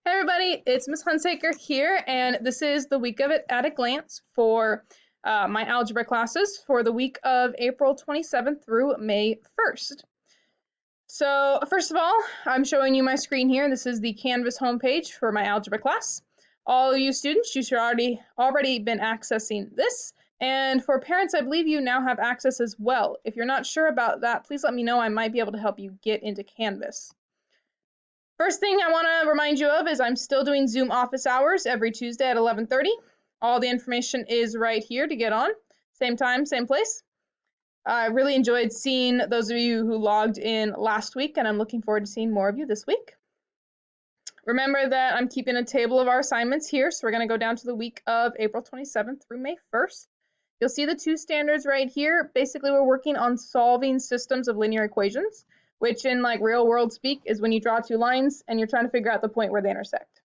Hey everybody, it's Miss Hunsaker here, and this is the week of it at a glance for my algebra classes for the week of April 27th through May 1st. So first of all, I'm showing you my screen here. This is the Canvas homepage for my algebra class. All you students, you should already been accessing this, and for parents, I believe you now have access as well. If you're not sure about that, please let me know. I might be able to help you get into Canvas. First thing I want to remind you of is I'm still doing Zoom office hours every Tuesday at 11:30. All the information is right here to get on. Same time, same place. I really enjoyed seeing those of you who logged in last week, and I'm looking forward to seeing more of you this week. Remember that I'm keeping a table of our assignments here, so we're going to go down to the week of April 27th through May 1st. You'll see the two standards right here. Basically, we're working on solving systems of linear equations, which in like real world speak is when you draw two lines and you're trying to figure out the point where they intersect.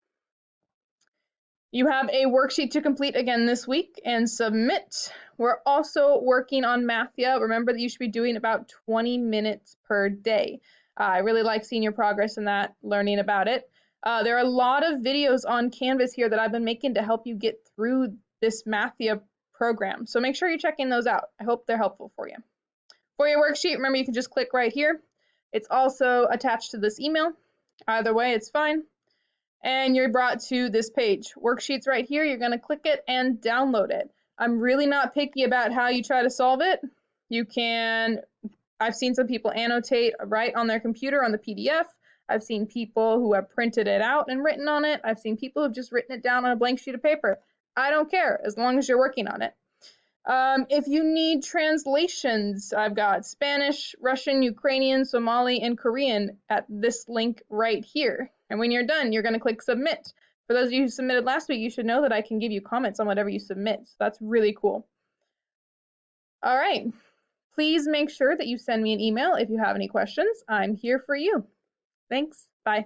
You have a worksheet to complete again this week and submit. We're also working on Mathia. Remember that you should be doing about 20 minutes per day. I really like seeing your progress in that, learning about it. There are a lot of videos on Canvas here that I've been making to help you get through this Mathia program. So make sure you're checking those out. I hope they're helpful for you. For your worksheet, remember you can just click right here. It's also attached to this email. Either way, it's fine. And you're brought to this page. Worksheets right here, you're going to click it and download it. I'm really not picky about how you try to solve it. I've seen some people annotate right on their computer on the PDF. I've seen people who have printed it out and written on it. I've seen people who've just written it down on a blank sheet of paper. I don't care, as long as you're working on it. If you need translations, I've got Spanish, Russian, Ukrainian, Somali, and Korean at this link right here. And when you're done, you're going to click submit. For those of you who submitted last week, you should know that I can give you comments on whatever you submit. So that's really cool. All right. Please make sure that you send me an email if you have any questions. I'm here for you. Thanks. Bye.